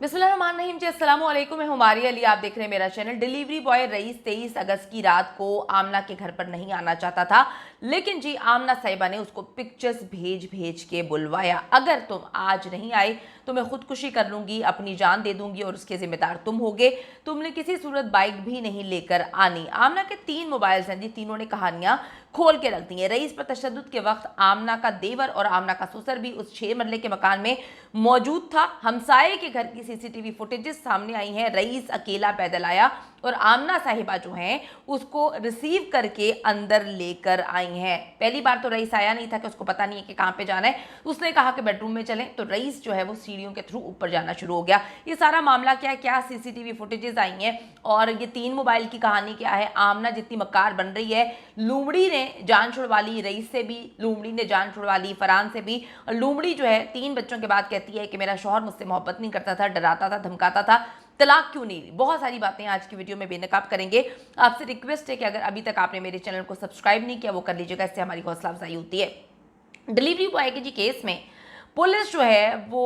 बिस्मिल्लाहिर्रहमानिर्रहीम जी, अस्सलाम वालेकुम। मैं हुमारी अली, आप देख रहे हैं मेरा चैनल। डिलीवरी बॉय रईस 23 अगस्त की रात को आमना के घर पर नहीं आना चाहता था, लेकिन जी आमना साहिबा ने उसको पिक्चर्स भेज भेज के बुलवाया। अगर तुम आज नहीं आए तो मैं खुदकुशी कर लूंगी, अपनी जान दे दूंगी और उसके जिम्मेदार तुम होगे। तुमने किसी सूरत बाइक भी नहीं लेकर आनी। आमना के 3 मोबाइल्स हैं जी, तीनों ने कहानियां खोल के रख दी है। रईस पर तशद्दुद के वक्त आमना का देवर और आमना का ससुर भी उस 6 मरले के मकान में मौजूद था। हमसाये के घर की सीसीटीवी फुटेजेस सामने आई हैं। रईस अकेला पैदल आया और आमना साहिबा जो हैं उसको रिसीव करके अंदर लेकर आई हैं। पहली बार तो रईस आया नहीं था कि उसको पता नहीं है कि कहाँ पे जाना है। उसने कहा कि बेडरूम में चलें, तो रईस जो है वो सीढ़ियों के थ्रू ऊपर जाना शुरू हो गया। ये सारा मामला क्या है, क्या सीसीटीवी फुटेजेस आई हैं और ये 3 मोबाइल की कहानी क्या है। आमना जितनी मक्कार बन रही है, लूमड़ी ने जान छुड़वा ली रईस से भी, लूमड़ी ने जान छुड़वा ली फरहान से भी। और लूमड़ी जो है 3 बच्चों के बाद कहती है कि मेरा शौहर मुझसे मोहब्बत नहीं करता था, डराता था, धमकाता था, तलाक क्यों नहीं ली। बहुत सारी बातें आज की वीडियो में बेनकाब करेंगे। आपसे रिक्वेस्ट है कि अगर अभी तक आपने मेरे चैनल को सब्सक्राइब नहीं किया वो कर लीजिएगा, इससे हमारी हौसला अफजाई होती है। डिलीवरी बॉय के जी केस में पुलिस जो है वो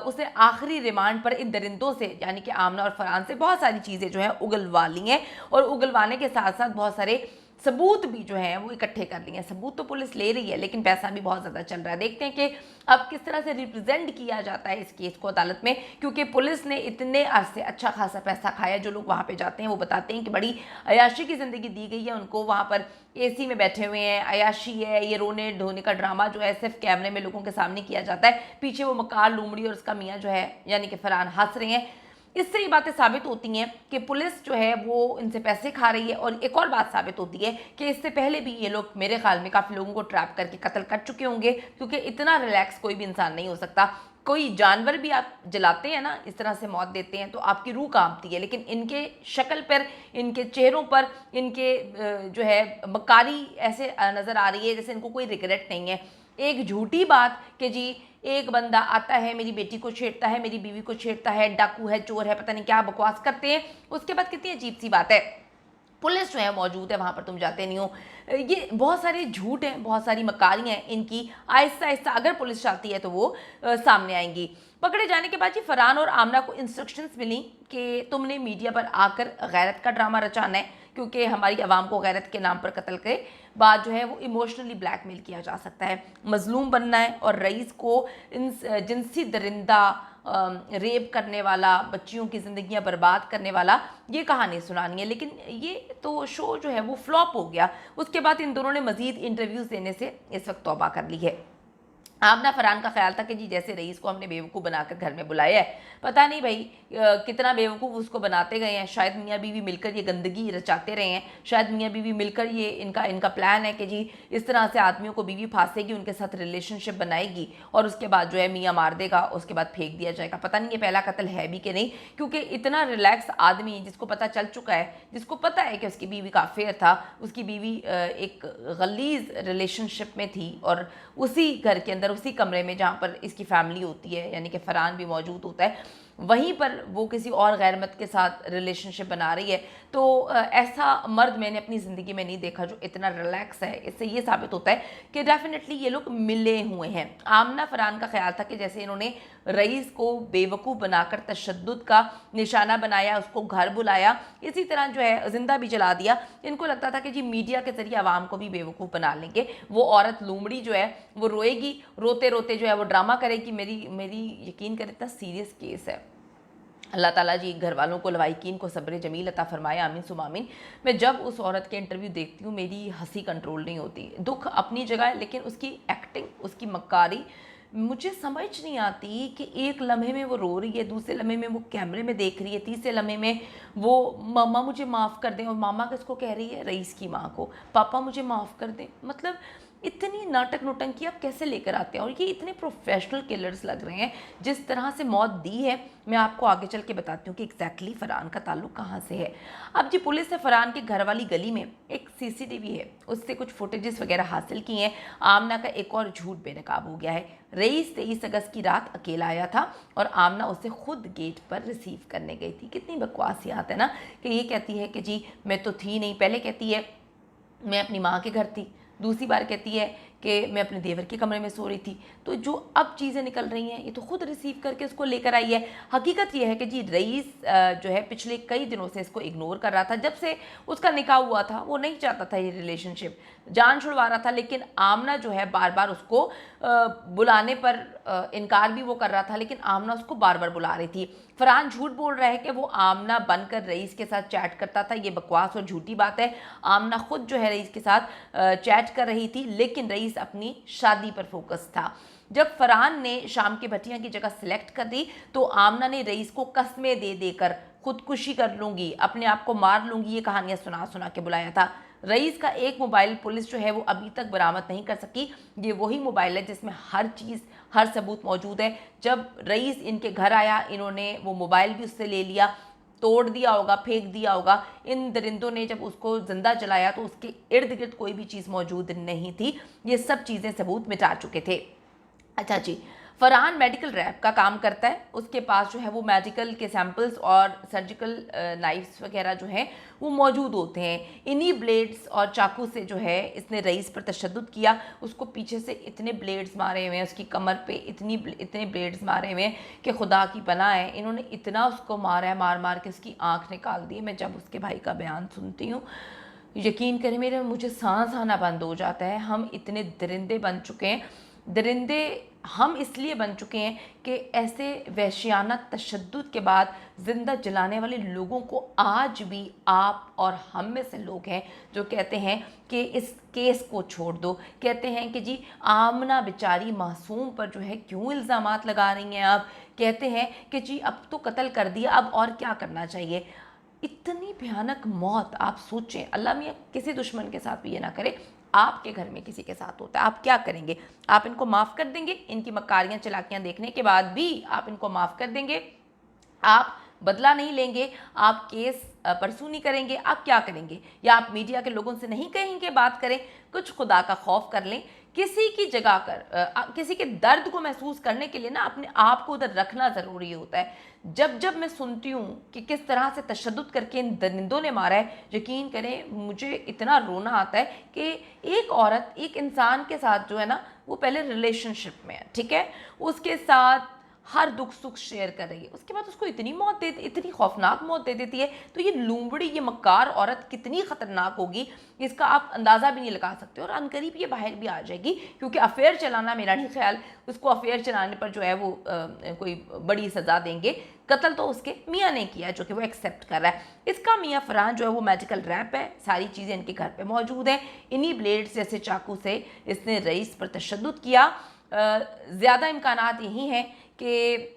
उसे आखिरी रिमांड पर इन दरिंदों से यानी कि आमना और फरहान से बहुत सारी चीज़ें जो है उगलवा ली हैं और उगलवाने के साथ साथ बहुत सारे सबूत भी जो हैं वो इकट्ठे कर लिए हैं। सबूत तो पुलिस ले रही है लेकिन पैसा भी बहुत ज़्यादा चल रहा है। देखते हैं कि अब किस तरह से रिप्रेजेंट किया जाता है इस केस को अदालत में, क्योंकि पुलिस ने इतने अरसे अच्छा खासा पैसा खाया। जो लोग वहाँ पे जाते हैं वो बताते हैं कि बड़ी अयाशी की ज़िंदगी दी गई है उनको। वहाँ पर एसी में बैठे हुए हैं, अयाशी है, ये रोने धोने का ड्रामा जो है सिर्फ कैमरे में लोगों के सामने किया जाता है। पीछे वो मकार लूमड़ी और उसका मियाँ जो है यानी कि फरहान हंस रहे हैं। इससे ये बातें साबित होती हैं कि पुलिस जो है वो इनसे पैसे खा रही है। और एक और बात साबित होती है कि इससे पहले भी ये लोग मेरे ख्याल में काफ़ी लोगों को ट्रैप करके कत्ल कर चुके होंगे, क्योंकि इतना रिलैक्स कोई भी इंसान नहीं हो सकता। कोई जानवर भी आप जलाते हैं ना, इस तरह से मौत देते हैं तो आपकी रूह कांपती है, लेकिन इनके शक्ल पर, इनके चेहरों पर, इनके जो है मकारी ऐसे नज़र आ रही है जैसे इनको कोई रिग्रेट नहीं है। एक झूठी बात कि जी एक बंदा आता है मेरी बेटी को छेड़ता है, मेरी बीवी को छेड़ता है, डाकू है, चोर है, पता नहीं क्या बकवास करते हैं। उसके बाद कितनी अजीब सी बात है, पुलिस जो है मौजूद है वहाँ पर, तुम जाते नहीं हो। ये बहुत सारे झूठ हैं, बहुत सारी मकारियाँ हैं इनकी। आहिस्ता आहिस्ता अगर पुलिस चाहती है तो वो सामने आएंगी। पकड़े जाने के बाद जी फरहान और आमना को इंस्ट्रक्शंस मिली कि तुमने मीडिया पर आकर गैरत का ड्रामा रचाना है, क्योंकि हमारी आवाम को गैरत के नाम पर कत्ल के बाद जो है वो इमोशनली ब्लैकमेल किया जा सकता है। मजलूम बनना है और रईस को जिनसी दरिंदा, रेप करने वाला, बच्चियों की ज़िंदगियां बर्बाद करने वाला, ये कहानी सुनानी है। लेकिन ये तो शो जो है वो फ्लॉप हो गया। उसके बाद इन दोनों ने मज़ीद इंटरव्यूज़ देने से इस वक्त तौबा कर ली है। आमना फरहान का ख्याल था कि जी जैसे रईस को हमने बेवकूफ़ बनाकर घर में बुलाया है, पता नहीं भाई कितना बेवकूफ़ उसको बनाते गए हैं। शायद मियाँ बीवी मिलकर ये गंदगी रचाते रहे हैं, शायद मियाँ बीवी मिलकर ये इनका प्लान है कि जी इस तरह से आदमियों को बीवी फांसेगी, उनके साथ रिलेशनशिप बनाएगी और उसके बाद जो है मियाँ मार देगा, उसके बाद फेंक दिया जाएगा। पता नहीं ये पहला कत्ल है भी कि नहीं, क्योंकि इतना रिलैक्स आदमी जिसको पता चल चुका है, जिसको पता है कि उसकी बीवी का अफेयर था, उसकी बीवी एक गलीज रिलेशनशिप में थी और उसी घर के अंदर, उसी कमरे में जहाँ पर इसकी फैमिली होती है यानी कि फरहान भी मौजूद होता है, वहीं पर वो किसी और गैरमर्द के साथ रिलेशनशिप बना रही है। तो ऐसा मर्द मैंने अपनी ज़िंदगी में नहीं देखा जो इतना रिलैक्स है। इससे ये साबित होता है कि डेफिनेटली ये लोग मिले हुए हैं। आमना फरहान का ख्याल था कि जैसे इन्होंने रईस को बेवकूफ़ बनाकर तशद्दुद का निशाना बनाया, उसको घर बुलाया, इसी तरह जो है ज़िंदा भी जला दिया। इनको लगता था कि जी मीडिया के ज़रिए आवाम को भी बेवकूफ़ बना लेंगे। वो औरत लूमड़ी जो है वो रोएगी, रोते रोते जो है वो ड्रामा करेगी। मेरी यकीन करें इतना सीरियस केस है। अल्लाह ताला जी घर वालों को, लवाइकीन को सब्र जमील अता फरमाए, आमीन सुम आमीन। मैं जब उस औरत के इंटरव्यू देखती हूँ मेरी हंसी कंट्रोल नहीं होती। दुख अपनी जगह है लेकिन उसकी एक्टिंग, उसकी मक्कारी मुझे समझ नहीं आती कि एक लम्हे में वो रो रही है, दूसरे लम्हे में वो कैमरे में देख रही है, तीसरे लम्हे में वो मामा मुझे माफ़ कर दें, और मामा किसको कह रही है, रईस की माँ को, पापा मुझे माफ़ कर दें। मतलब इतनी नाटक नोटंकी आप कैसे लेकर आते हैं। और ये इतने प्रोफेशनल किलर्स लग रहे हैं। जिस तरह से मौत दी है मैं आपको आगे चल के बताती हूँ कि एग्जैक्टली फरहान का ताल्लुक कहाँ से है। अब जी पुलिस ने फरहान के घर वाली गली में एक सीसीटीवी है, उससे कुछ फुटेजेस वगैरह हासिल की हैं। आमना का एक और झूठ बेनकाब हो गया है। रईस 23 अगस्त की रात अकेला आया था और आमना उसे खुद गेट पर रिसीव करने गई थी। कितनी बकवासियात है ना, कि ये कहती है कि जी मैं तो थी नहीं, पहले कहती है मैं अपनी माँ के घर थी, दूसरी बार कहती है कि मैं अपने देवर के कमरे में सो रही थी। तो जो अब चीज़ें निकल रही हैं ये तो खुद रिसीव करके उसको लेकर आई है। हकीकत ये है कि जी रईस जो है पिछले कई दिनों से इसको इग्नोर कर रहा था। जब से उसका निकाह हुआ था वो नहीं चाहता था ये रिलेशनशिप, जान छुड़वा रहा था, लेकिन आमना जो है बार बार उसको बुलाने पर इनकार भी वो कर रहा था, लेकिन आमना उसको बार बार बुला रही थी। फरहान झूठ बोल रहा है कि वो आमना बनकर रईस के साथ चैट करता था, ये बकवास और झूठी बात है। आमना खुद जो है रईस के साथ चैट कर रही थी, लेकिन रईस अपनी शादी पर फोकस था। जब फरहान ने शाम की भटिया की जगह सिलेक्ट कर दी तो आमना ने रईस को कस्में दे देकर खुदकुशी कर लूंगी, अपने आप को मार लूंगी, ये कहानियां सुना सुना के बुलाया था। रईस का एक मोबाइल पुलिस जो है वो अभी तक बरामद नहीं कर सकी। ये वही मोबाइल है जिसमें हर चीज़, हर सबूत मौजूद है। जब रईस इनके घर आया इन्होंने वो मोबाइल भी उससे ले लिया, तोड़ दिया होगा, फेंक दिया होगा। इन दरिंदों ने जब उसको जिंदा जलाया तो उसके इर्द गिर्द कोई भी चीज़ मौजूद नहीं थी। ये सब चीज़ें सबूत मिटा चुके थे। अच्छा जी, फरहान मेडिकल रैप का काम करता है, उसके पास जो है वो मेडिकल के सैंपल्स और सर्जिकल नाइफ्स वगैरह जो हैं वो मौजूद होते हैं। इन्हीं ब्लेड्स और चाकू से जो है इसने रईस पर तशद्दुद किया। उसको पीछे से इतने ब्लेड्स मारे हुए हैं, उसकी कमर पे इतने ब्लेड्स मारे हुए हैं कि खुदा की पनाह है। इन्होंने इतना उसको मारा है, मार मार के उसकी आँख निकाल दी है। मैं जब उसके भाई का बयान सुनती हूँ, यकीन करें मुझे सांस आना बंद हो जाता है। हम इतने दरिंदे बन चुके हैं, दरिंदे हम इसलिए बन चुके हैं कि ऐसे वहशियाना तशद्दुद के बाद ज़िंदा जलाने वाले लोगों को आज भी आप और हम में से लोग हैं जो कहते हैं कि इस केस को छोड़ दो। कहते हैं कि जी आमना बेचारी मासूम पर जो है क्यों इल्ज़ामात लगा रही हैं आप। कहते हैं कि जी अब तो कत्ल कर दिया, अब और क्या करना चाहिए। इतनी भयानक मौत आप सोचें, अल्लाह मियाँ किसी दुश्मन के साथ भी ये ना करे। आपके घर में किसी के साथ होता है, आप क्या करेंगे? आप इनको माफ़ कर देंगे? इनकी मकारियाँ चलाकियाँ देखने के बाद भी आप इनको माफ़ कर देंगे? आप बदला नहीं लेंगे? आप केस परसू नहीं करेंगे? आप क्या करेंगे? या आप मीडिया के लोगों से नहीं कहेंगे बात करें? कुछ खुदा का खौफ कर लें। किसी की जगह कर किसी के दर्द को महसूस करने के लिए ना अपने आप को उधर रखना ज़रूरी होता है। जब जब मैं सुनती हूँ कि किस तरह से तशद्दुद करके इन दरिंदों ने मारा है, यकीन करें मुझे इतना रोना आता है कि एक औरत एक इंसान के साथ जो है ना वो पहले रिलेशनशिप में है, ठीक है, उसके साथ हर दुख सुख शेयर कर रही है, उसके बाद उसको इतनी खौफनाक मौत दे देती है। तो ये लूंबड़ी, ये मक्कार औरत कितनी ख़तरनाक होगी इसका आप अंदाज़ा भी नहीं लगा सकते। और अनकरीब ये बाहर भी आ जाएगी, क्योंकि अफेयर चलाना, मेरा नहीं ख्याल उसको अफेयर चलाने पर जो है वो कोई बड़ी सज़ा देंगे। कत्ल तो उसके मियाँ ने किया जो कि वो एक्सेप्ट कर रहा है। इसका मियाँ फरहान जो है वो मेडिकल रैप है, सारी चीज़ें इनके घर पे मौजूद हैं। इन्हीं ब्लेड्स जैसे चाकू से इसने रईस पर तशद्दुद किया। ज़्यादा इम्कानात यही हैं कि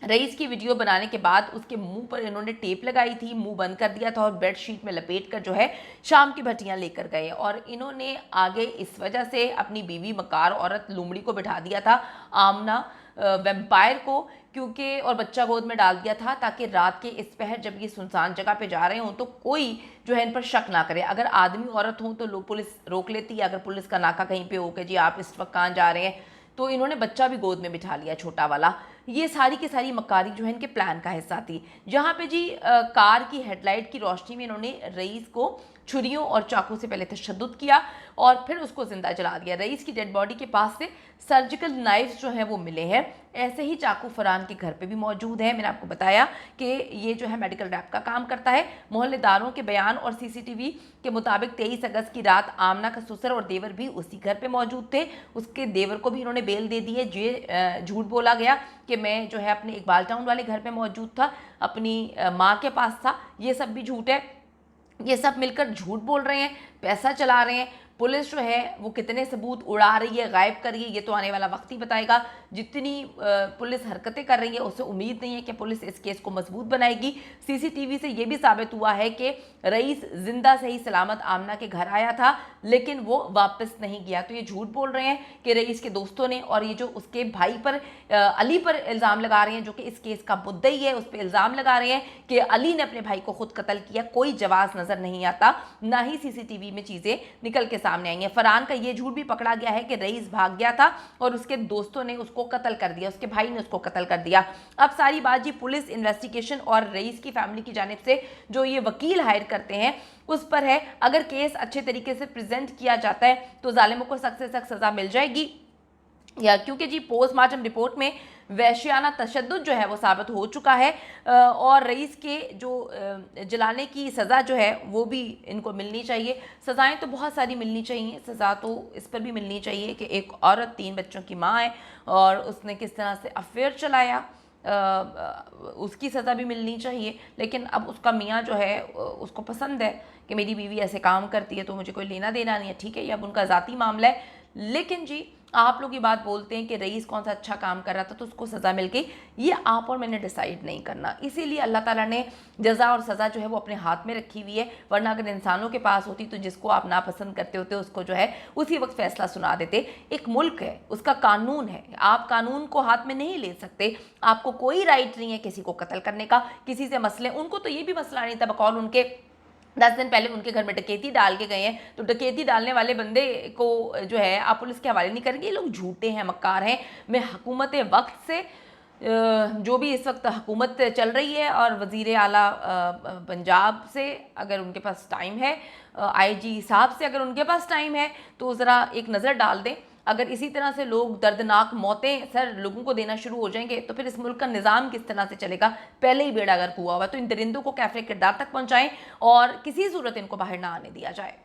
रईस की वीडियो बनाने के बाद उसके मुंह पर इन्होंने टेप लगाई थी, मुंह बंद कर दिया था और बेडशीट में लपेट कर जो है शाम की भट्टियाँ लेकर गए। और इन्होंने आगे इस वजह से अपनी बीवी मकार औरत लुमड़ी को बिठा दिया था, आमना वेम्पायर को, क्योंकि और बच्चा गोद में डाल दिया था ताकि रात के इस पहर जब ये सुनसान जगह पे जा रहे हों तो कोई जो है इन पर शक ना करे। अगर आदमी औरत हो तो पुलिस रोक लेती है, अगर पुलिस का नाका कहीं पे हो कि जी आप इस वक्त कहाँ जा रहे हैं, तो इन्होंने बच्चा भी गोद में बिठा लिया, छोटा वाला। ये सारी की सारी मक्कारी जो है इनके प्लान का हिस्सा थी। जहाँ पे जी कार की हेडलाइट की रोशनी में इन्होंने रईस को छुरियों और चाकू से पहले तशद्दुद किया और फिर उसको जिंदा जला दिया। रईस की डेड बॉडी के पास से सर्जिकल नाइफ्स जो हैं वो मिले हैं। ऐसे ही चाकू फरहान के घर पे भी मौजूद है। मैंने आपको बताया कि ये जो है मेडिकल रैप का काम करता है। मोहल्लेदारों के बयान और सीसीटीवी के मुताबिक 23 अगस्त की रात आमना का ससुर और देवर भी उसी घर पे मौजूद थे। उसके देवर को भी इन्होंने बेल दे दी है। ये झूठ बोला गया कि मैं जो है अपने इकबाल टाउन वाले घर पे मौजूद था, अपनी माँ के पास था, ये सब भी झूठ है। ये सब मिलकर झूठ बोल रहे हैं, पैसा चला रहे हैं। पुलिस जो है वो कितने सबूत उड़ा रही है, गायब कर रही है, ये तो आने वाला वक्त ही बताएगा। जितनी पुलिस हरकतें कर रही है उससे उम्मीद नहीं है कि पुलिस इस केस को मजबूत बनाएगी। सीसीटीवी से ये भी साबित हुआ है कि रईस जिंदा सही सलामत आमना के घर आया था लेकिन वो वापस नहीं गया। तो ये झूठ बोल रहे हैं कि रईस के दोस्तों ने, और ये जो उसके भाई पर अली पर इल्ज़ाम लगा रहे हैं जो कि इस केस का मुद्दई है, उस पर इल्ज़ाम लगा रहे हैं कि अली ने अपने भाई को खुद कत्ल किया। कोई जवाब नज़र नहीं आता, ना ही सीसीटीवी में चीज़ें निकल के सामने आई हैं। फरहान का ये झूठ भी पकड़ा गया है कि रईस भाग गया था और उसके दोस्तों ने उसको कत्ल कर दिया, उसके भाई ने उसको कत्ल कर दिया। अब सारी बात जी पुलिस इन्वेस्टिगेशन और रईस की फैमिली की जानिब से जो ये वकील हायर करते हैं उस पर है। अगर केस अच्छे तरीके से प्रेजेंट किया जाता है तो जालिमों को सख्त से सख्त सजा मिल जाएगी, या क्योंकि जी पोस्टमार्टम रिपोर्ट में वैश्याना तशद्दुद जो है वो साबित हो चुका है और रईस के जो जलाने की सज़ा जो है वो भी इनको मिलनी चाहिए। सज़ाएं तो बहुत सारी मिलनी चाहिए, सज़ा तो इस पर भी मिलनी चाहिए कि एक औरत 3 बच्चों की माँ है और उसने किस तरह से अफेयर चलाया, उसकी सज़ा भी मिलनी चाहिए। लेकिन अब उसका मियाँ जो है उसको पसंद है कि मेरी बीवी ऐसे काम करती है तो मुझे कोई लेना देना नहीं है, ठीक है, ये अब उनका ज़ाती मामला है। लेकिन जी आप लोग ये बात बोलते हैं कि रईस कौन सा अच्छा काम कर रहा था तो उसको सज़ा मिल गई, ये आप और मैंने डिसाइड नहीं करना। इसीलिए अल्लाह ताला ने जज़ा और सज़ा जो है वो अपने हाथ में रखी हुई है, वरना अगर इंसानों के पास होती तो जिसको आप नापसंद करते होते उसको जो है उसी वक्त फैसला सुना देते। एक मुल्क है, उसका कानून है, आप कानून को हाथ में नहीं ले सकते। आपको कोई राइट नहीं है किसी को कत्ल करने का, किसी से मसले, उनको तो ये भी मसला नहीं था बकौल उनके 10 दिन पहले उनके घर में डकैती डाल के गए हैं, तो डकैती डालने वाले बंदे को जो है आप पुलिस के हवाले नहीं करेंगे। ये लोग झूठे हैं, मक्कार हैं। मैं हुकूमत वक्त से जो भी इस वक्त हुकूमत चल रही है और वज़ीर आला पंजाब से अगर उनके पास टाइम है, आईजी साहब से अगर उनके पास टाइम है तो ज़रा एक नज़र डाल दें। अगर इसी तरह से लोग दर्दनाक मौतें सर लोगों को देना शुरू हो जाएंगे तो फिर इस मुल्क का निज़ाम किस तरह से चलेगा। पहले ही बेड़ा गर्क हुआ हुआ, तो इन दरिंदों को कैफ़े किरदार तक पहुँचाएँ और किसी सूरत इनको बाहर ना आने दिया जाए।